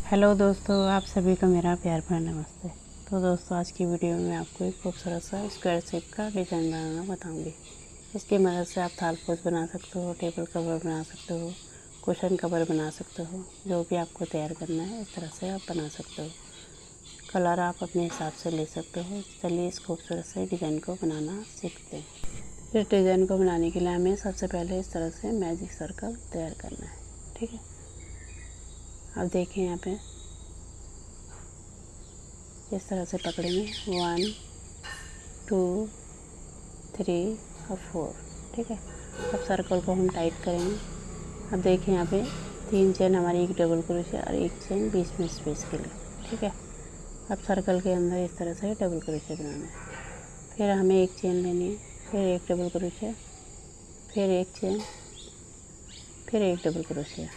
Hello दोस्तों, आप सभी को मेरा प्यार भरा नमस्ते। तो दोस्तों, आज की वीडियो में आपको एक खूबसूरत सा स्क्वायर शेप का डिज़ाइन बनाना बताऊंगी। इसकी मदद से आप थाल पोज बना सकते हो, टेबल कवर बना सकते हो, कुशन कवर बना सकते हो। जो भी आपको तैयार करना है इस तरह से आप बना सकते हो। कलर आप अपने हिसाब से ले सकते हो। चलिए इस खूबसूरत से डिज़ाइन को बनाना सीखते हैं। इस डिज़ाइन को बनाने के लिए हमें सबसे पहले इस तरह से मैजिक सर्कल तैयार करना है। ठीक है, अब देखिए यहाँ पे इस तरह से पकड़ेंगे 1 2 3 और 4। ठीक है, अब सर्कल को हम टाइट करेंगे। अब देखिए यहाँ पे 3 चेन हमारी, एक डबल क्रोशिया और एक चेन बीच में स्पेस के लिए। ठीक है, अब सर्कल के अंदर इस तरह से डबल क्रोशिया बनाना है। फिर हमें एक चेन लेनी है, फिर एक डबल क्रोशिया, फिर एक चेन, फिर एक डबल क्रोशिया।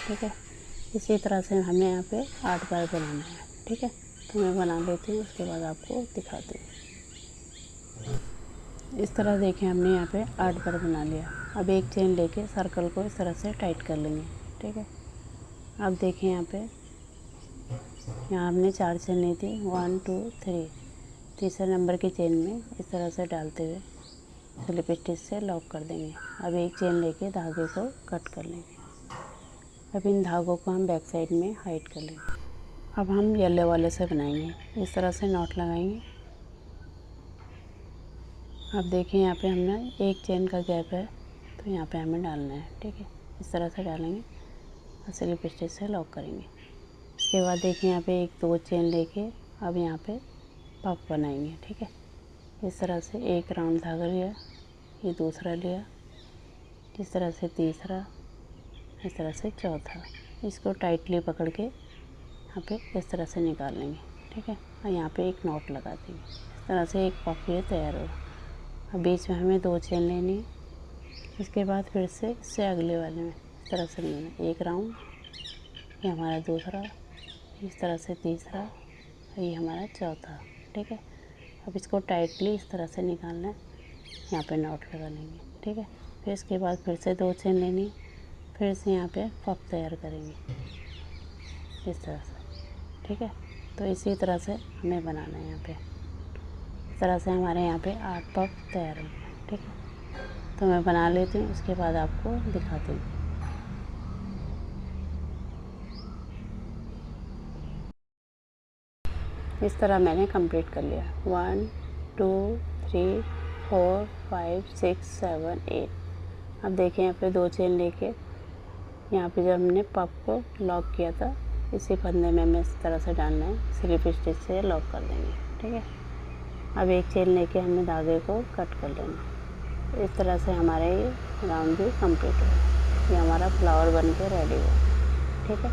ठीक है, इसी तरह से हमें यहाँ पे 8 बार बनाना है। ठीक है, तो मैं बना लेती हूँ, उसके बाद आपको दिखाती हूँ। इस तरह देखिए हमने यहाँ पे 8 बार बना लिया। अब एक चेन लेके सर्कल को इस तरह से टाइट कर लेंगे। ठीक है, अब देखिए यहाँ हमने 4 चेन ली थी, 1 2 3। तीसरे नंबर की चेन में इस तरह से डालते हुए स्लिप स्टिच से लॉक कर देंगे। अब एक चेन लेके धागे को कट कर लेंगे। अब इन धागों को हम बैक साइड में हाइड कर लेंगे। अब हम येलो वाले से बनाएंगे। इस तरह से नॉट लगाएंगे। अब देखिए यहाँ पे हमने एक चेन का गैप है, तो यहाँ पे हमें डालना है। ठीक है, इस तरह से डालेंगे और स्लिप स्टिच से लॉक करेंगे। इसके बाद देखिए यहाँ पे एक दो चेन लेके अब यहाँ पे पफ बनाएंगे। ठीक है, इस तरह से एक राउंड धागा लिया, ये दूसरा लिया, इस तरह से तीसरा, इस तरह से चौथा। इसको टाइटली पकड़ के यहाँ पे इस तरह से निकाल लेंगे। ठीक है, और यहाँ पे एक नॉट लगा देंगे। इस तरह से एक पफ ये तैयार होगा। अब बीच में हमें 2 चेन लेनी है। इसके बाद फिर से इससे अगले वाले में इस तरह से लेना, एक राउंड, ये हमारा दूसरा, इस तरह से तीसरा, ये हमारा चौथा। ठीक है, अब इसको टाइटली इस तरह से निकालना है, यहाँ पे नॉट लगा लेंगे। ठीक है, फिर इसके बाद फिर से 2 चेन लेनी, फिर से यहाँ पे पफ तैयार करेंगे इस तरह से। ठीक है, तो इसी तरह से हमें बनाना है। यहाँ पे इस तरह से हमारे यहाँ पे 8 पफ तैयार हो गए। ठीक है, तो मैं बना लेती हूँ, उसके बाद आपको दिखाती हूँ। इस तरह मैंने कंप्लीट कर लिया। 1 2 3 4 5 6 7 8। अब देखिए यहाँ पे 2 चेन लेके यहाँ पे जब हमने पफ को लॉक किया था, इसी फंदे में हमें इस तरह से डालना है, स्लिप स्टिच से लॉक कर देंगे। ठीक है, अब एक चेन लेके हमें धागे को कट कर लेना। इस तरह से हमारे ये राउंड भी कंप्लीट हो, ये हमारा फ्लावर बन के रेडी हो। ठीक है,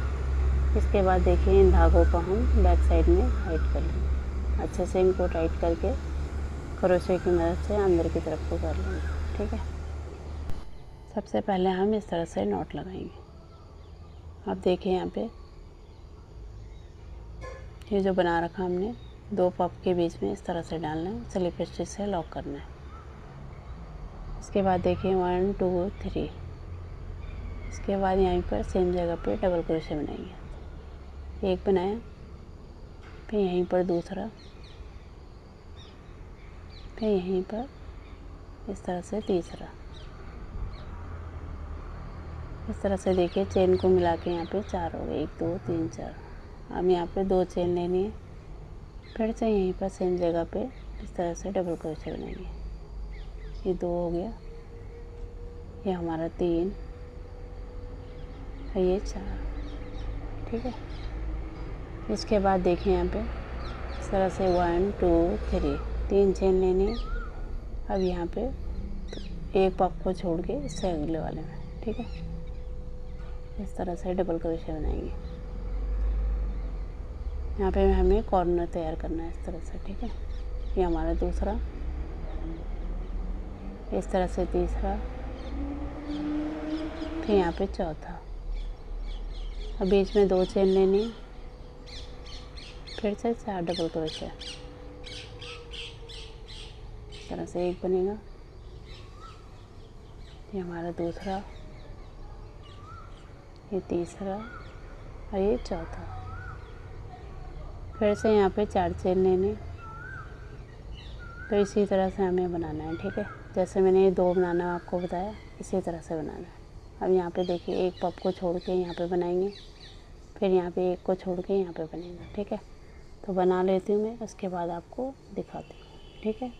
इसके बाद देखिए इन धागों को हम बैक साइड में हाइड कर लेंगे। अच्छे से इनको टाइट करके क्रोशे की मदद से अंदर की तरफ को कर लेंगे। ठीक है, सबसे पहले हम इस तरह से नॉट लगाएंगे। अब देखिए यहाँ पे ये जो बना रखा हमने, 2 पफ के बीच में इस तरह से डालना है, स्लिप स्टिच से लॉक करना है। इसके बाद देखिए 1 2 3। इसके बाद यहीं पर सेम जगह पे डबल क्रोशे बनाएंगे। एक बनाया, फिर यहीं पर दूसरा, फिर यहीं पर इस तरह से तीसरा। इस तरह से देखिए चेन को मिला के यहाँ पे 4 हो गए, 1 2 3 4। अब यहाँ पे 2 चेन लेनी है, फिर से यहीं पर सेम जगह पे इस तरह से डबल क्रोशे बनाएंगे। ये 2 हो गया, ये हमारा 3 और ये 4। ठीक है, इसके बाद देखिए यहाँ पे इस तरह से 1 2 3 3 चेन लेनी है। अब यहाँ पे एक पफ को छोड़ के इससे अगले वाले में, ठीक है, इस तरह से डबल क्रोशे बनाएंगे। यहाँ पे हमें कॉर्नर तैयार करना है इस तरह से। ठीक है, ये हमारा दूसरा, इस तरह से तीसरा, फिर यहाँ पे चौथा। अब बीच में 2 चेन लेनी, फिर से 4 डबल क्रोशे। इस तरह से एक बनेगा, ये हमारा दूसरा, ये तीसरा और ये चौथा। फिर से यहाँ पे 4 चेन लेने। तो इसी तरह से हमें बनाना है, ठीक है। जैसे मैंने ये 2 बनाना आपको बताया, इसी तरह से बनाना है। अब यहाँ पे देखिए एक पप को छोड़ के यहाँ पे बनाएंगे, फिर यहाँ पे एक को छोड़ के यहाँ पे बनेगा, ठीक है। तो बना लेती हूँ मैं, उसके बाद आपको दिखाती हूँ, ठीक है।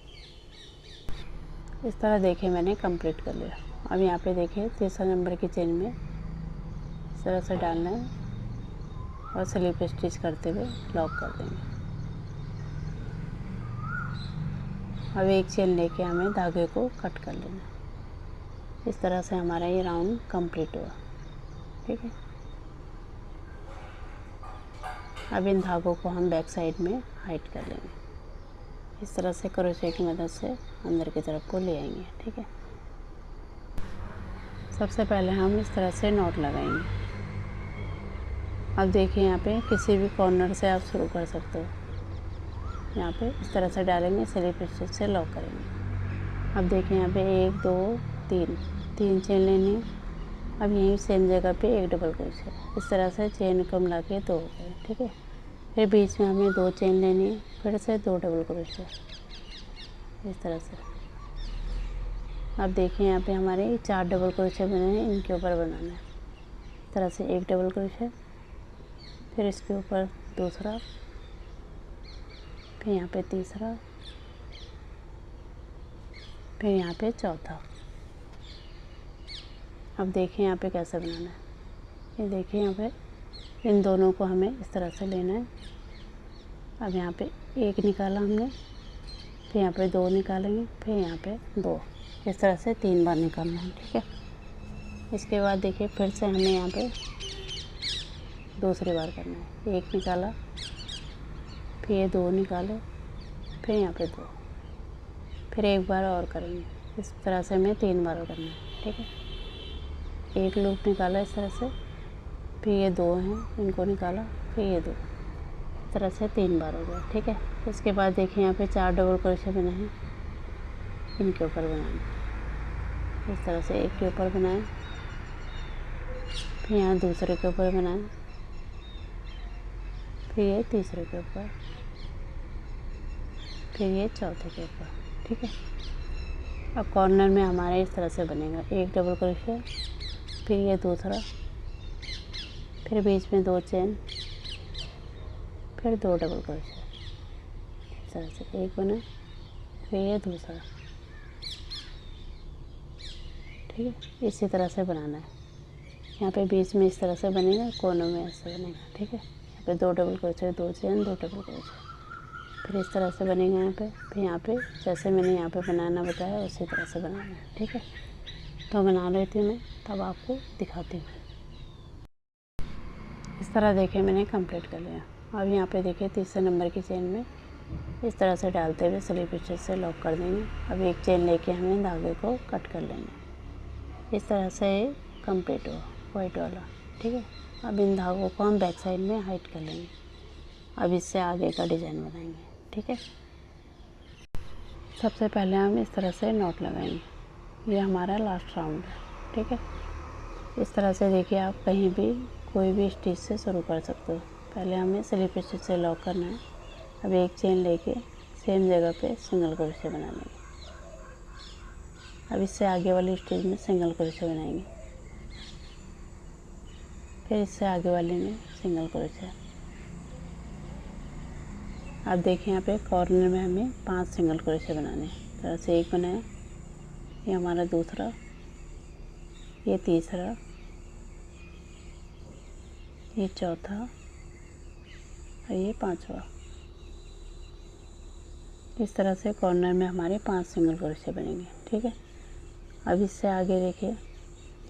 इस तरह देखिए मैंने कंप्लीट कर लिया। अब यहाँ पे देखिए तीसरा नंबर की चेन में इस तरह से डालना है और स्लिप स्टिच करते हुए लॉक कर देंगे। अब एक चेन लेके हमें धागे को कट कर लेना है। इस तरह से हमारा ये राउंड कंप्लीट हुआ, ठीक है। अब इन धागों को हम बैक साइड में हाइड कर लेंगे। इस तरह से क्रोशे की मदद से अंदर की तरफ को ले आएंगे, ठीक है। सबसे पहले हम इस तरह से नॉट लगाएंगे। अब देखिए यहाँ पे किसी भी कॉर्नर से आप शुरू कर सकते हो। यहाँ पे इस तरह से डालेंगे, स्लिप स्टिच से लॉक करेंगे। अब देखिए यहाँ पे 1 2 3 चेन लेनी। अब यहीं सेम जगह पे एक डबल क्रोशे। इस तरह से चेन को मिला के 2 हो गए, ठीक है। फिर बीच में हमें 2 चेन लेनी है, फिर से 2 डबल क्रोशे, इस तरह से। अब देखिए यहाँ पे हमारे 4 डबल क्रोशे बने हैं, इनके ऊपर बनाना है। इस तरह से एक डबल क्रोशे, फिर इसके ऊपर दूसरा, फिर यहाँ पे तीसरा, फिर यहाँ पे चौथा। अब देखिए यहाँ पे कैसे बनाना है। ये देखिए यहाँ पे इन दोनों को हमें इस तरह से लेना है। अब यहाँ पे 1 निकाला हमने, फिर यहाँ पे 2 निकालेंगे, फिर यहाँ पे 2, इस तरह से 3 बार निकालना है, ठीक है। इसके बाद देखिए फिर से हमें यहाँ पे दूसरी बार करना है। 1 निकाला, फिर ये 2 निकाले, फिर यहाँ पे 2, फिर एक बार और करेंगे। इस तरह से हमें 3 बार करना है, ठीक है। एक लूप निकाला इस तरह से, फिर ये 2 हैं, इनको निकाला, फिर ये 2, इस तरह से 3 बार हो गया, ठीक है। इसके बाद देखिए यहाँ पे 4 डबल क्रोशे बने हैं, इनके ऊपर बनाना। इस तरह से एक के ऊपर बनाए, फिर यहाँ दूसरे के ऊपर बनाए, फिर ये तीसरे के ऊपर, फिर ये चौथे के ऊपर, ठीक है। अब कॉर्नर में हमारा इस तरह से बनेगा। एक डबल क्रोशे, फिर ये दूसरा, फिर बीच में 2 चेन, फिर 2 डबल क्रोशे, इस तरह से एक बना, फिर ये दूसरा, ठीक है। इसी तरह से बनाना है। यहाँ पे बीच में इस तरह से बनेगा, कोनों में ऐसे बनेगा, ठीक है। यहाँ पे 2 double crochet, 2 chain, 2 double crochet, फिर इस तरह से बनेगा यहाँ पे। फिर यहाँ पे जैसे मैंने यहाँ पे बनाना बताया उसी तरह से बनाना है, ठीक है। तो बना लेती हूँ मैं, तब आपको दिखाती हूँ। इस तरह देखिए मैंने कंप्लीट कर लिया। अब यहाँ पे देखिए तीसरे नंबर की चेन में इस तरह से डालते हुए स्लिप स्टिच से लॉक कर देंगे। अब एक चेन लेके हमें धागे को कट कर लेंगे। इस तरह से कंप्लीट हुआ वाइट वाला, ठीक है। अब इन धागों को हम बैक साइड में हाइड कर लेंगे। अब इससे आगे का डिज़ाइन बनाएंगे, ठीक है। सबसे पहले हम इस तरह से नॉट लगाएंगे। ये हमारा लास्ट राउंड है, ठीक है। इस तरह से देखिए आप कहीं भी कोई भी स्टिच से शुरू कर सकते हो। पहले हमें स्लिप स्टिच से लॉक करना है। अब एक चेन लेके सेम जगह पे सिंगल क्रोशे बना लेंगे। अब इससे आगे वाली स्टिच में सिंगल क्रोशे बनाएंगे, फिर इससे आगे वाले में सिंगल क्रोशे। अब देखिए यहाँ पे कॉर्नर में हमें 5 सिंगल क्रोशे बनाने हैं। तरह से एक बनाया, ये हमारा दूसरा, ये तीसरा, ये चौथा और ये पांचवा। इस तरह से कॉर्नर में हमारे 5 सिंगल क्रोशे बनेंगे, ठीक है। अब इससे आगे देखिए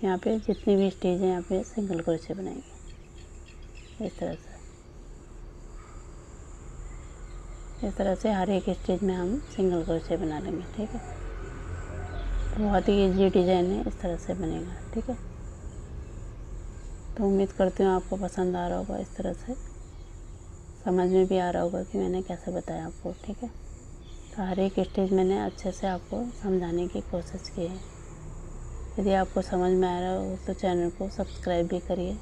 यहाँ पे जितनी भी स्टिच है यहाँ पे सिंगल क्रोशे बनाएंगे। इस तरह से हर एक स्टिच में हम सिंगल क्रोशे बना लेंगे, ठीक है। बहुत ही इजी डिज़ाइन है, इस तरह से बनेगा, ठीक है। तो उम्मीद करती हूँ आपको पसंद आ रहा होगा। इस तरह से समझ में भी आ रहा होगा कि मैंने कैसे बताया आपको, ठीक है। तो हर एक स्टिच मैंने अच्छे से आपको समझाने की कोशिश की है। यदि आपको समझ में आ रहा हो तो चैनल को सब्सक्राइब भी करिए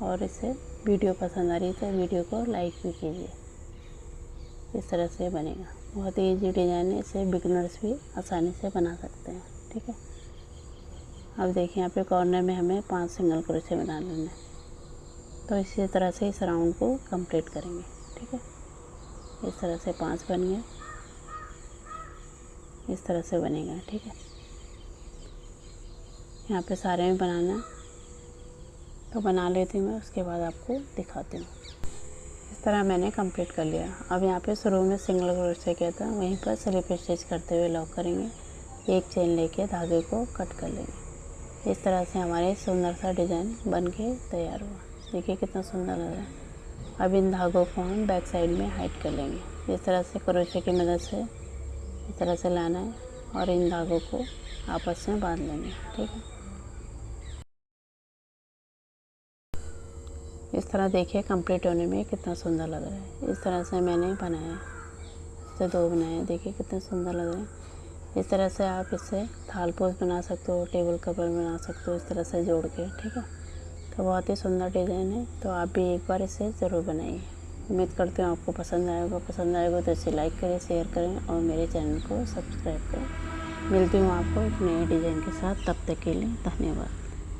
और इसे वीडियो पसंद आ रही है तो वीडियो को लाइक भी कीजिए। इस तरह से बनेगा। बहुत ही ईजी डिज़ाइन है, इसे बिगिनर्स भी आसानी से बना सकते हैं। ठीक है, अब देखिए यहाँ पे कॉर्नर में हमें 5 सिंगल क्रोशे बना लेना है। तो इसी तरह से इस राउंड को कंप्लीट करेंगे। ठीक है, इस तरह से 5 बन गए, इस तरह से बनेगा। ठीक है, यहाँ पे सारे में बनाना है, तो बना लेती हूँ मैं, उसके बाद आपको दिखाती हूँ। इस तरह मैंने कंप्लीट कर लिया। अब यहाँ पे शुरू में सिंगल क्रोशे किया था, वहीं पर स्लिप स्टिच करते हुए लॉक करेंगे। एक चेन लेके धागे को कट कर लेंगे। इस तरह से हमारे सुंदर सा डिज़ाइन बन के तैयार हुआ। देखिए कितना सुंदर लग रहा है। अब इन धागों को हम बैक साइड में हाइड कर लेंगे। इस तरह से क्रोशे की मदद से इस तरह से लाना है और इन धागों को आपस में बांध लेंगे। ठीक है, इस तरह देखिए कंप्लीट होने में कितना सुंदर लग रहा है। इस तरह से मैंने बनाया, इससे 2 बनाए, देखिए कितने सुंदर लग रहे हैं। इस तरह से आप इससे थाल पोज बना सकते हो, टेबल कवर बना सकते हो, इस तरह से जोड़ के। ठीक है, तो बहुत ही सुंदर डिज़ाइन है, तो आप भी एक बार इसे ज़रूर बनाइए। उम्मीद करते हैं आपको पसंद आएगा। पसंद आएगा तो इसे लाइक करें, शेयर करें और मेरे चैनल को सब्सक्राइब करें। मिलती हूँ आपको एक नए डिज़ाइन के साथ, तब तक के लिए धन्यवाद।